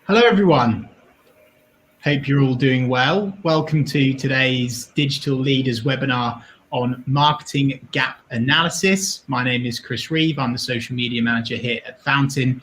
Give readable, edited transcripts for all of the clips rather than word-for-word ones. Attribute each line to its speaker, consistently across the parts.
Speaker 1: Hello, everyone. Hope you're all doing well. Welcome to today's Digital Leaders webinar on marketing gap analysis. My name is Chris Reeve. I'm the social media manager here at Fountain.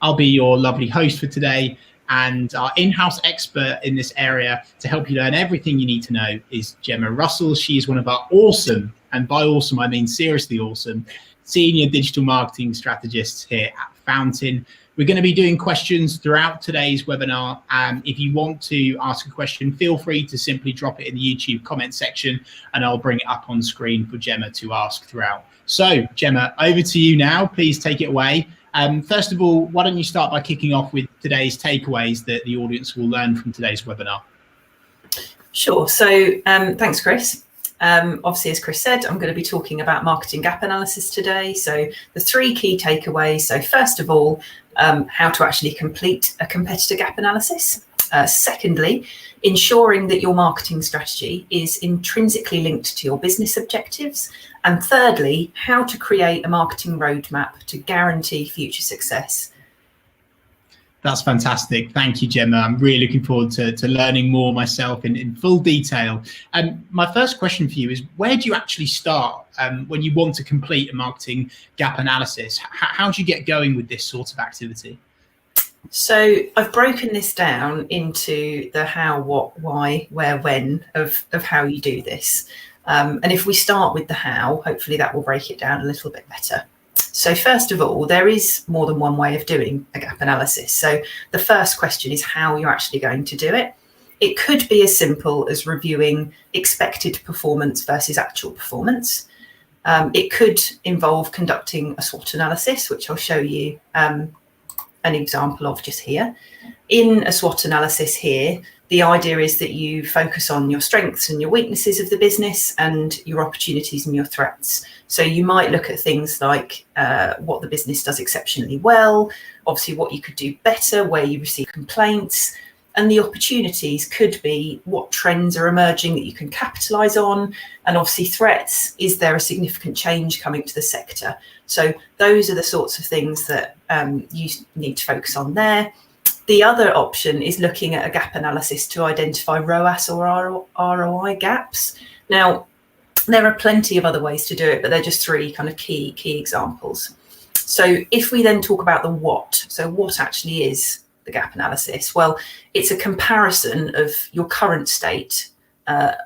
Speaker 1: I'll be your lovely host for today, and our in-house expert in this area to help you learn everything you need to know is Gemma Russell. She's one of our awesome, and by awesome I mean seriously awesome, senior digital marketing strategists here at Fountain. We're going to be doing questions throughout today's webinar. If you want to ask a question, feel free to simply drop it in the YouTube comment section and I'll bring it up on screen for Gemma to ask throughout. So Gemma, over to you now. Please take it away. First of all, why don't you start by kicking off with today's takeaways that the audience will learn from today's webinar?
Speaker 2: Sure. So thanks, Chris. Obviously, as Chris said, I'm going to be talking about marketing gap analysis today. So the three key takeaways. So first of all, how to actually complete a competitor gap analysis. Secondly, ensuring that your marketing strategy is intrinsically linked to your business objectives. And thirdly, how to create a marketing roadmap to guarantee future success.
Speaker 1: That's fantastic. Thank you, Gemma. I'm really looking forward to learning more myself in full detail. My first question for you is, where do you actually start when you want to complete a marketing gap analysis? How do you get going with this sort of activity?
Speaker 2: So I've broken this down into the how, what, why, where, when of how you do this. And if we start with the how, hopefully that will break it down a little bit better. So first of all, there is more than one way of doing a gap analysis. So the first question is how you're actually going to do it. It could be as simple as reviewing expected performance versus actual performance. It could involve conducting a SWOT analysis, which I'll show you an example of just here. In a SWOT analysis here, the idea is that you focus on your strengths and your weaknesses of the business and your opportunities and your threats. So you might look at things like what the business does exceptionally well, obviously what you could do better, where you receive complaints, and the opportunities could be what trends are emerging that you can capitalize on, and obviously threats, is there a significant change coming to the sector? So those are the sorts of things that you need to focus on there. The other option is looking at a gap analysis to identify ROAS or ROI gaps. Now, there are plenty of other ways to do it, but they're just three kind of key examples. So if we then talk about the what, so what actually is the gap analysis? Well, it's a comparison of your current state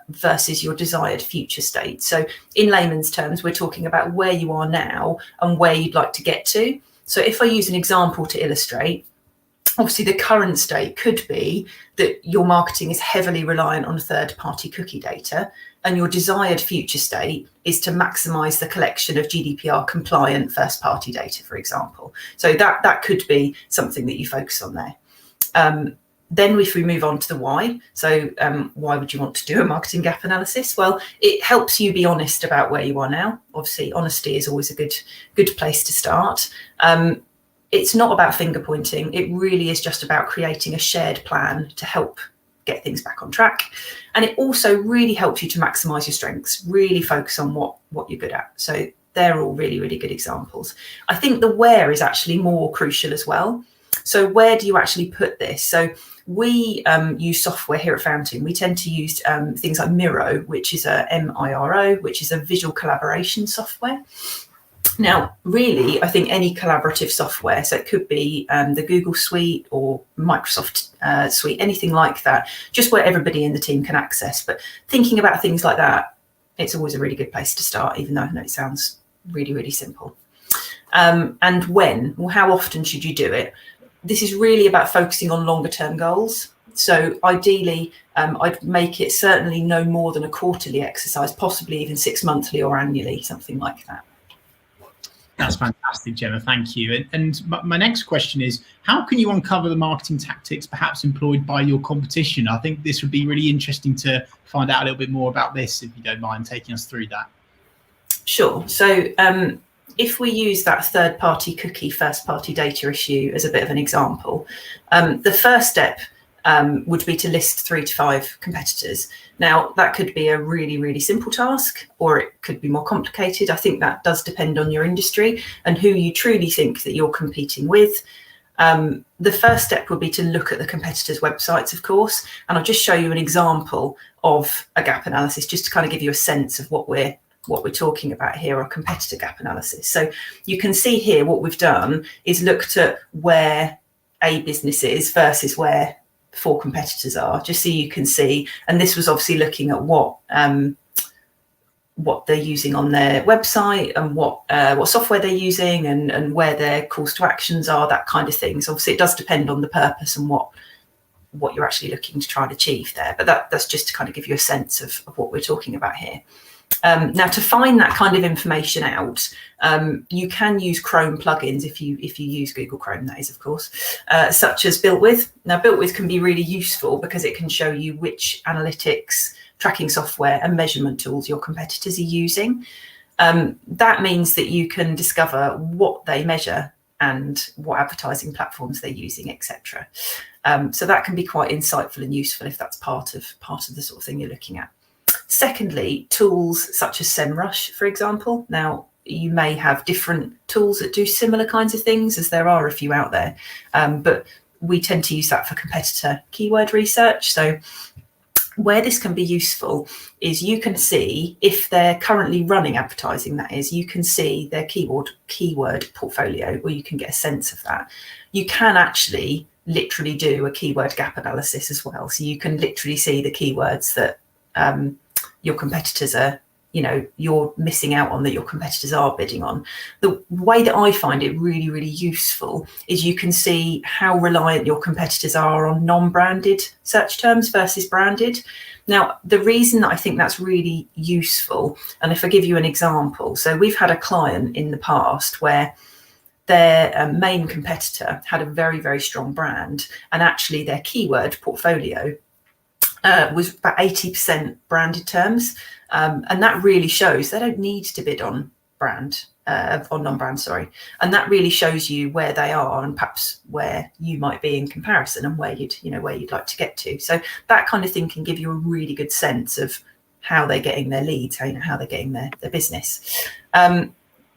Speaker 2: versus your desired future state. So in layman's terms, we're talking about where you are now and where you'd like to get to. So if I use an example to illustrate, obviously the current state could be that your marketing is heavily reliant on third-party cookie data, and your desired future state is to maximize the collection of GDPR compliant first-party data, for example. So that could be something that you focus on there. Then if we move on to the why, so why would you want to do a marketing gap analysis? Well, it helps you be honest about where you are now. Obviously, honesty is always a good place to start. It's not about finger pointing. It really is just about creating a shared plan to help get things back on track. And it also really helps you to maximize your strengths, really focus on what you're good at. So they're all really, really good examples. I think the where is actually more crucial as well. So where do you actually put this? So we use software here at Fountain. We tend to use things like Miro, which is a MIRO, which is a visual collaboration software. Now, really, I think any collaborative software, so it could be the Google Suite or Microsoft Suite, anything like that, just where everybody in the team can access. But thinking about things like that, it's always a really good place to start, even though I know it sounds really, really simple. And when? Well, how often should you do it? This is really about focusing on longer term goals. So ideally, I'd make it certainly no more than a quarterly exercise, possibly even 6 monthly or annually, something like that.
Speaker 1: That's fantastic, Gemma. Thank you. And my next question is, how can you uncover the marketing tactics perhaps employed by your competition? I think this would be really interesting to find out a little bit more about this, if you don't mind taking us through that.
Speaker 2: Sure. So if we use that third-party cookie first-party data issue as a bit of an example, the first step would be to list 3 to 5 competitors. Now, that could be a really, really simple task, or it could be more complicated. I think that does depend on your industry and who you truly think that you're competing with. The first step would be to look at the competitors' websites, of course, and I'll just show you an example of a gap analysis just to kind of give you a sense of what we're talking about here, a competitor gap analysis. So you can see here what we've done is looked at where a business is versus where 4 competitors are, just so you can see. And this was obviously looking at what they're using on their website and what software they're using and where their calls to actions are, that kind of thing. So obviously it does depend on the purpose and what you're actually looking to try and achieve there. But that's just to kind of give you a sense of what we're talking about here. Now, to find that kind of information out, you can use Chrome plugins if you use Google Chrome, that is, of course, such as Built With. Now, Built With can be really useful because it can show you which analytics, tracking software and measurement tools your competitors are using. That means that you can discover what they measure and what advertising platforms they're using, etc. So that can be quite insightful and useful if that's part of the sort of thing you're looking at. Secondly, tools such as SEMrush, for example. Now, you may have different tools that do similar kinds of things, as there are a few out there, but we tend to use that for competitor keyword research. So where this can be useful is you can see if they're currently running advertising, that is, you can see their keyword portfolio, or you can get a sense of that. You can actually literally do a keyword gap analysis as well. So you can literally see the keywords that your competitors are, you're missing out on, that your competitors are bidding on. The way that I find it really, really useful is you can see how reliant your competitors are on non-branded search terms versus branded. Now, the reason that I think that's really useful, and if I give you an example, so we've had a client in the past where their main competitor had a very, very strong brand, and actually their keyword portfolio was about 80% branded terms. And that really shows they don't need to bid on non-brand, sorry. And that really shows you where they are and perhaps where you might be in comparison and where you'd like to get to. So that kind of thing can give you a really good sense of how they're getting their leads, how they're getting their business.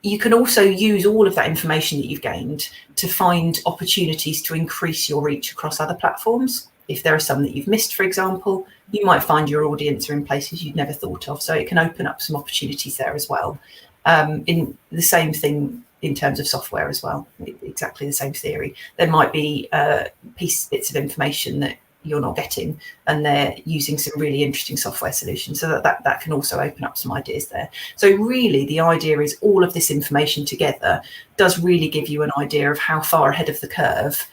Speaker 2: You can also use all of that information that you've gained to find opportunities to increase your reach across other platforms. If there are some that you've missed, for example, you might find your audience are in places you'd never thought of. So it can open up some opportunities there as well. In the same thing in terms of software as well, exactly the same theory. There might be bits of information that you're not getting, and they're using some really interesting software solutions. So that can also open up some ideas there. So really the idea is all of this information together does really give you an idea of how far ahead of the curve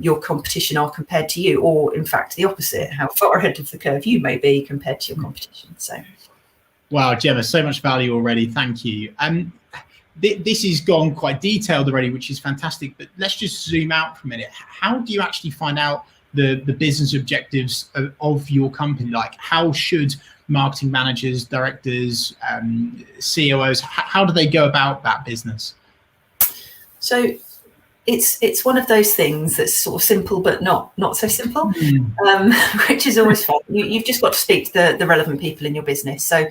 Speaker 2: your competition are compared to you, or in fact the opposite, how far ahead of the curve you may be compared to your competition. So
Speaker 1: wow, Gemma, so much value already, thank you. This has gone quite detailed already, which is fantastic, but let's just zoom out for a minute. How do you actually find out the business objectives of your company? Like, how should marketing managers, directors, COOs, how do they go about that business?
Speaker 2: So it's one of those things that's sort of simple, but not so simple, which is always fun. You've just got to speak to the relevant people in your business. So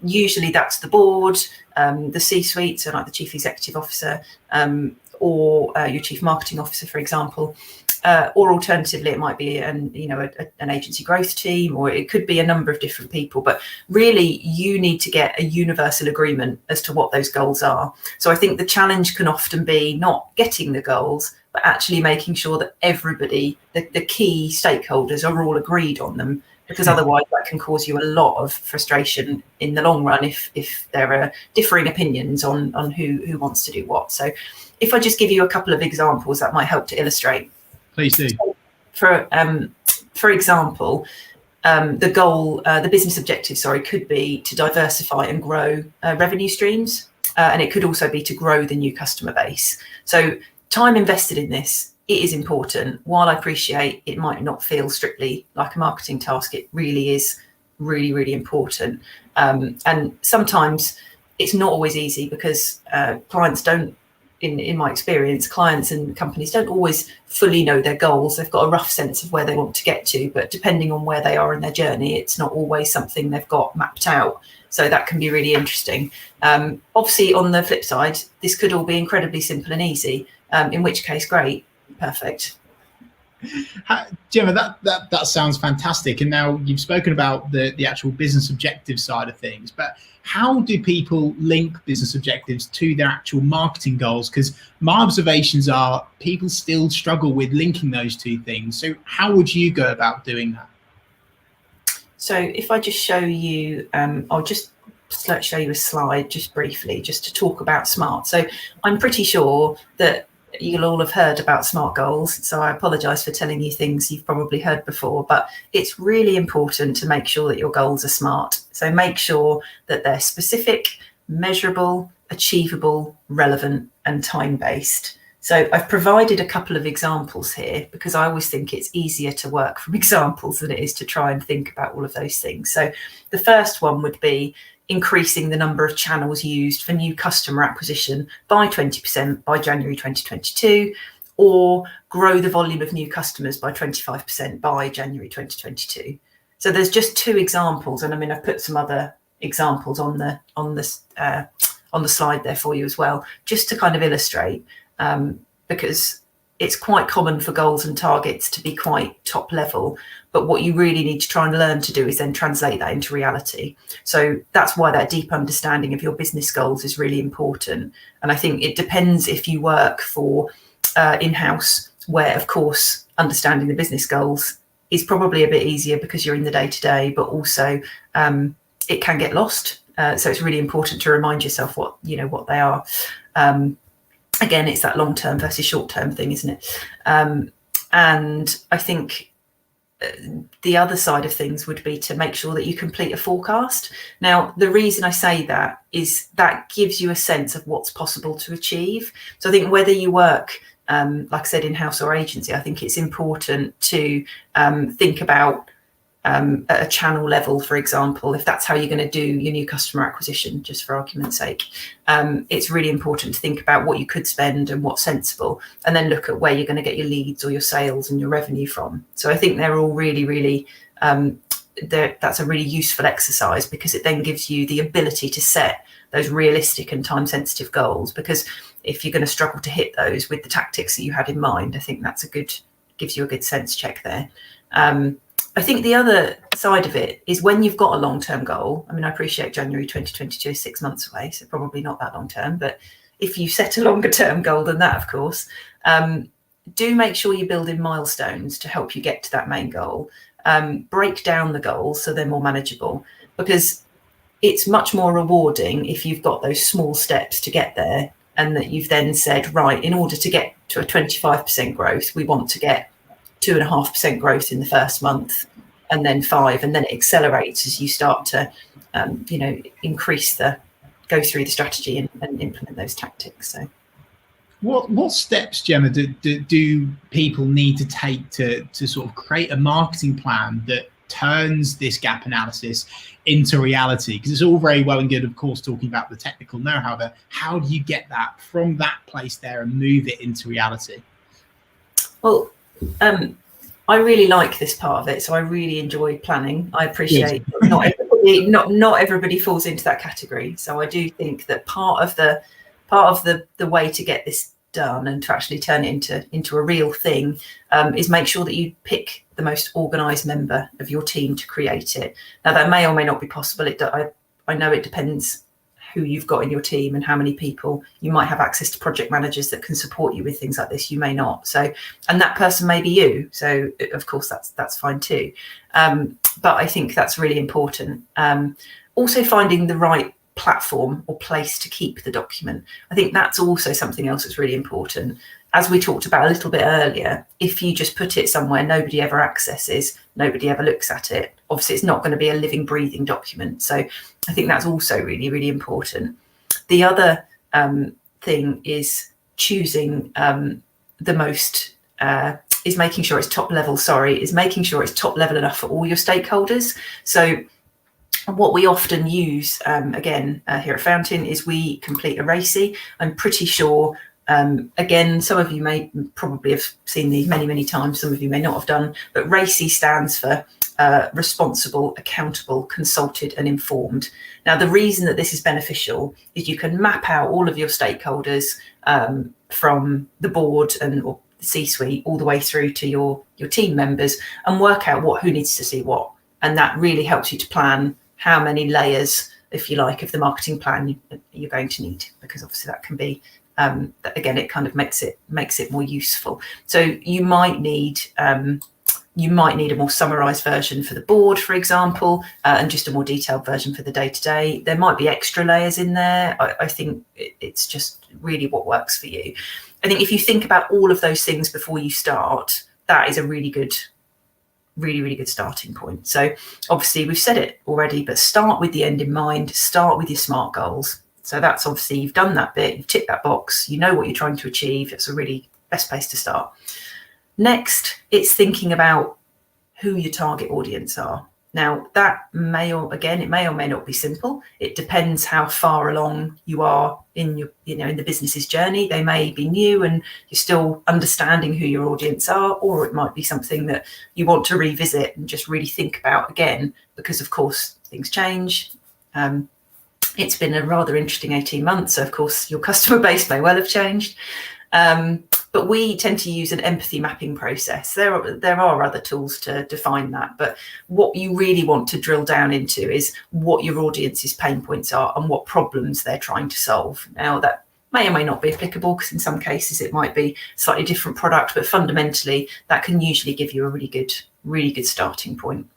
Speaker 2: usually that's the board, the C-suite, so like the chief executive officer, or your chief marketing officer, for example. Or alternatively, it might be an agency growth team, or it could be a number of different people. But really, you need to get a universal agreement as to what those goals are. So I think the challenge can often be not getting the goals, but actually making sure that everybody, the key stakeholders, are all agreed on them. Because otherwise, that can cause you a lot of frustration in the long run if there are differing opinions on who wants to do what. So if I just give you a couple of examples that might help to illustrate.
Speaker 1: Please do.
Speaker 2: For example, the goal, the business objective, could be to diversify and grow revenue streams, and it could also be to grow the new customer base. So time invested in this, it is important. While I appreciate it might not feel strictly like a marketing task, it really is really, really important. And sometimes it's not always easy because clients don't, in my experience, clients and companies don't always fully know their goals. They've got a rough sense of where they want to get to, but depending on where they are in their journey, it's not always something they've got mapped out. So that can be really interesting. Obviously, on the flip side, this could all be incredibly simple and easy, in which case, great. perfect.
Speaker 1: Gemma, that sounds fantastic. And now you've spoken about the actual business objective side of things, but how do people link business objectives to their actual marketing goals? Because my observations are people still struggle with linking those two things. So how would you go about doing that?
Speaker 2: So if I just show you, I'll just show you a slide just briefly, just to talk about SMART. So I'm pretty sure that you'll all have heard about SMART goals. So I apologise for telling you things you've probably heard before, but it's really important to make sure that your goals are SMART. So make sure that they're specific, measurable, achievable, relevant, and time-based. So I've provided a couple of examples here because I always think it's easier to work from examples than it is to try and think about all of those things. So the first one would be increasing the number of channels used for new customer acquisition by 20% by January 2022, or grow the volume of new customers by 25% by January 2022. So there's just two examples, and I mean I've put some other examples on the slide there for you as well, just to kind of illustrate, because it's quite common for goals and targets to be quite top level, but what you really need to try and learn to do is then translate that into reality. So that's why that deep understanding of your business goals is really important. And I think it depends if you work for in-house, where of course understanding the business goals is probably a bit easier because you're in the day-to-day, but also it can get lost. So it's really important to remind yourself what they are. Again, it's that long-term versus short-term thing, isn't it? And I think the other side of things would be to make sure that you complete a forecast. Now, the reason I say that is that gives you a sense of what's possible to achieve. So I think whether you work, like I said, in-house or agency, I think it's important to think about at a channel level, for example, if that's how you're going to do your new customer acquisition, just for argument's sake, it's really important to think about what you could spend and what's sensible, and then look at where you're going to get your leads or your sales and your revenue from. So I think they're all really, really, that's a really useful exercise, because it then gives you the ability to set those realistic and time-sensitive goals, because if you're going to struggle to hit those with the tactics that you had in mind, I think that's gives you a good sense check there. I think the other side of it is when you've got a long-term goal. I mean, I appreciate January 2022 is 6 months away, so probably not that long-term, but if you set a longer-term goal than that, of course, do make sure you build in milestones to help you get to that main goal. Break down the goals so they're more manageable, because it's much more rewarding if you've got those small steps to get there, and that you've then said, right, in order to get to a 25% growth, we want to get 2.5% growth in the first month, and then 5%, and then it accelerates as you start to, go through the strategy and implement those tactics. So,
Speaker 1: what steps, Gemma, do people need to take to sort of create a marketing plan that turns this gap analysis into reality? Because it's all very well and good, of course, talking about the technical know-how, but how do you get that from that place there and move it into reality?
Speaker 2: Well, I really like this part of it, so I really enjoy planning. I appreciate not everybody falls into that category. So I do think that part of the way to get this done and to actually turn it into a real thing is make sure that you pick the most organised member of your team to create it. Now, that may or may not be possible. I know it depends who you've got in your team and how many people. You might have access to project managers that can support you with things like this. You may not. So, and that person may be you. So of course that's fine too. But I think that's really important. Also finding the right platform or place to keep the document. I think that's also something else that's really important. As we talked about a little bit earlier, if you just put it somewhere nobody ever accesses, nobody ever looks at it, obviously it's not going to be a living, breathing document. So I think that's also really, really important. The other thing is choosing the most, is making sure it's top level enough for all your stakeholders. So what we often use, again, here at Fountain, is we complete a RACI. I'm pretty sure, again, some of you may probably have seen these many, many times, some of you may not have done, but RACI stands for responsible, accountable, consulted and informed. Now, the reason that this is beneficial is you can map out all of your stakeholders from the board and or the C-suite all the way through to your team members, and work out who needs to see what. And that really helps you to plan how many layers, if you like, of the marketing plan you're going to need, because obviously that can be, again, it kind of makes it more useful. So you might need a more summarized version for the board, for example, and just a more detailed version for the day-to-day. There might be extra layers in there. I think it's just really what works for you. I think if you think about all of those things before you start, that is a really good starting point. So obviously we've said it already, but start with the end in mind, start with your SMART goals. So that's obviously, you've done that bit, you've ticked that box, you know what you're trying to achieve. It's a really best place to start. Next, it's thinking about who your target audience are. Now that it may or may not be simple. It depends how far along you are in your, in the business's journey. They may be new and you're still understanding who your audience are, or it might be something that you want to revisit and just really think about again, because of course things change. It's been a rather interesting 18 months. So of course your customer base may well have changed. But we tend to use an empathy mapping process. There are other tools to define that, but what you really want to drill down into is what your audience's pain points are and what problems they're trying to solve. Now that may or may not be applicable, because in some cases it might be a slightly different product, but fundamentally that can usually give you a really good starting point.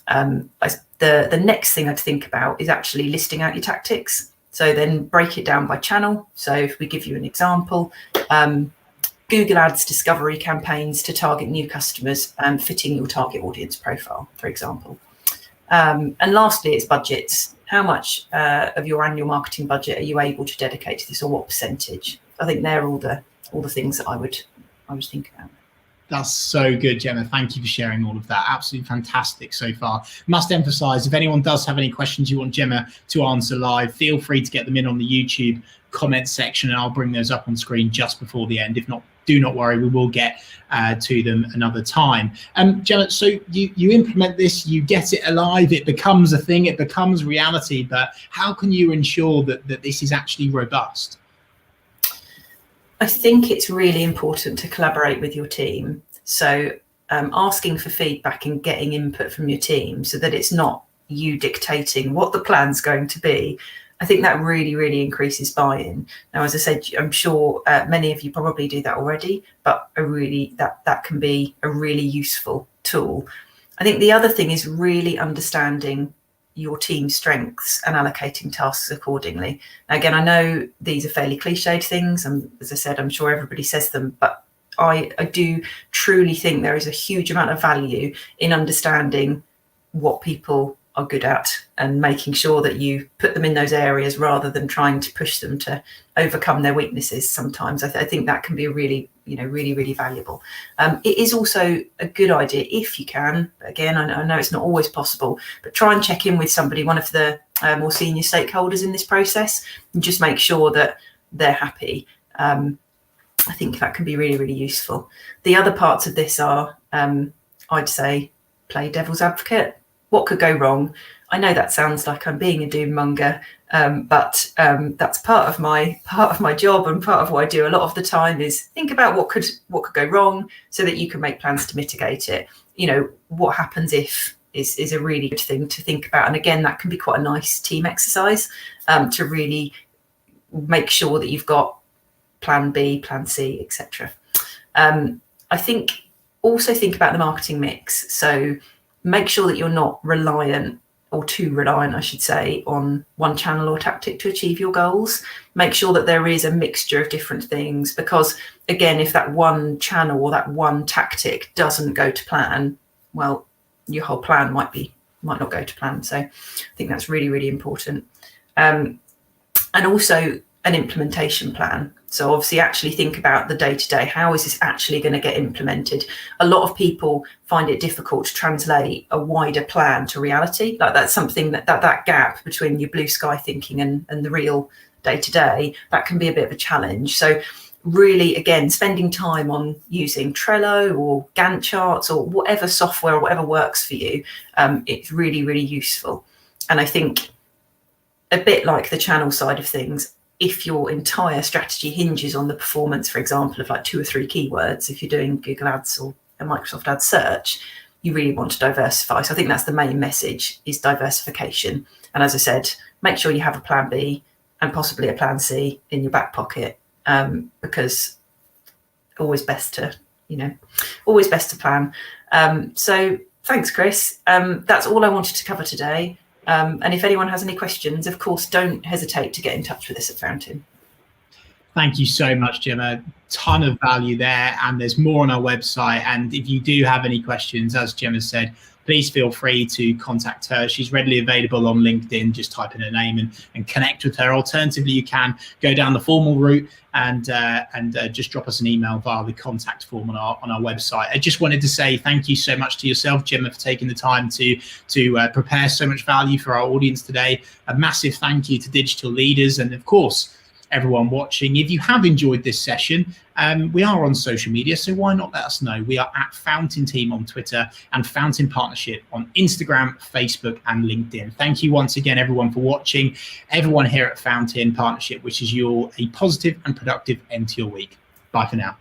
Speaker 2: The next thing I'd think about is actually listing out your tactics. So then break it down by channel. So if we give you an example, Google Ads discovery campaigns to target new customers fitting your target audience profile, for example. And lastly, it's budgets. How much of your annual marketing budget are you able to dedicate to this, or what percentage? I think they're all the things that I would think about.
Speaker 1: That's so good, Gemma. Thank you for sharing all of that. Absolutely fantastic so far. Must emphasize, if anyone does have any questions you want Gemma to answer live, feel free to get them in on the YouTube comment section, and I'll bring those up on screen just before the end. If not, do not worry, we will get to them another time. Gemma, so you implement this, you get it alive, it becomes a thing, it becomes reality, but how can you ensure that this is actually robust?
Speaker 2: I think it's really important to collaborate with your team. So asking for feedback and getting input from your team so that it's not you dictating what the plan's going to be. I think that really increases buy-in. Now, as I said, I'm sure many of you probably do that already, but that can be a really useful tool. I think the other thing is really understanding your team's strengths and allocating tasks accordingly. Now, again, I know these are fairly cliched things, and as I said, I'm sure everybody says them, but I do truly think there is a huge amount of value in understanding what people are good at and making sure that you put them in those areas rather than trying to push them to overcome their weaknesses. Sometimes I think that can be really valuable. It is also a good idea if you can, again, I know it's not always possible, but try and check in with somebody, one of the more senior stakeholders in this process, and just make sure that they're happy. I think that can be really useful. The other parts of this are, I'd say, play devil's advocate. What could go wrong? I know that sounds like I'm being a doom monger, but that's part of my job, and part of what I do a lot of the time is think about what could go wrong so that you can make plans to mitigate it. What happens if is a really good thing to think about, and again, that can be quite a nice team exercise to really make sure that you've got plan B, plan C, etc. I think also think about the marketing mix. So make sure that you're not reliant, or too reliant, I should say, on one channel or tactic to achieve your goals. Make sure that there is a mixture of different things, because again, if that one channel or that one tactic doesn't go to plan, well, your whole plan might not go to plan. So I think that's really important. And also an implementation plan. So obviously actually think about the day-to-day. How is this actually going to get implemented? A lot of people find it difficult to translate a wider plan to reality. Like that's something that gap between your blue sky thinking and the real day-to-day, that can be a bit of a challenge. So really, again, spending time on using Trello or Gantt charts or whatever software or whatever works for you, it's really useful. And I think a bit like the channel side of things, if your entire strategy hinges on the performance, for example, of like 2 or 3 keywords, if you're doing Google Ads or a Microsoft Ads search, you really want to diversify. So I think that's the main message, is diversification. And as I said, make sure you have a plan B and possibly a plan C in your back pocket, because always best to plan. So thanks, Chris. That's all I wanted to cover today. And if anyone has any questions, of course, don't hesitate to get in touch with us at Fountain.
Speaker 1: Thank you so much, Gemma. Ton of value there, and there's more on our website. And if you do have any questions, as Gemma said, please feel free to contact her. She's readily available on LinkedIn. Just type in her name and connect with her. Alternatively, you can go down the formal route and just drop us an email via the contact form on our website. I just wanted to say thank you so much to yourself, Gemma, for taking the time to prepare so much value for our audience today. A massive thank you to digital leaders, and of course, everyone watching. If you have enjoyed this session, we are on social media, so why not let us know? We are at Fountain Team on Twitter and Fountain Partnership on Instagram, Facebook, and LinkedIn. Thank you once again, everyone, for watching. Everyone here at Fountain Partnership wishes you all a positive and productive end to your week. Bye for now.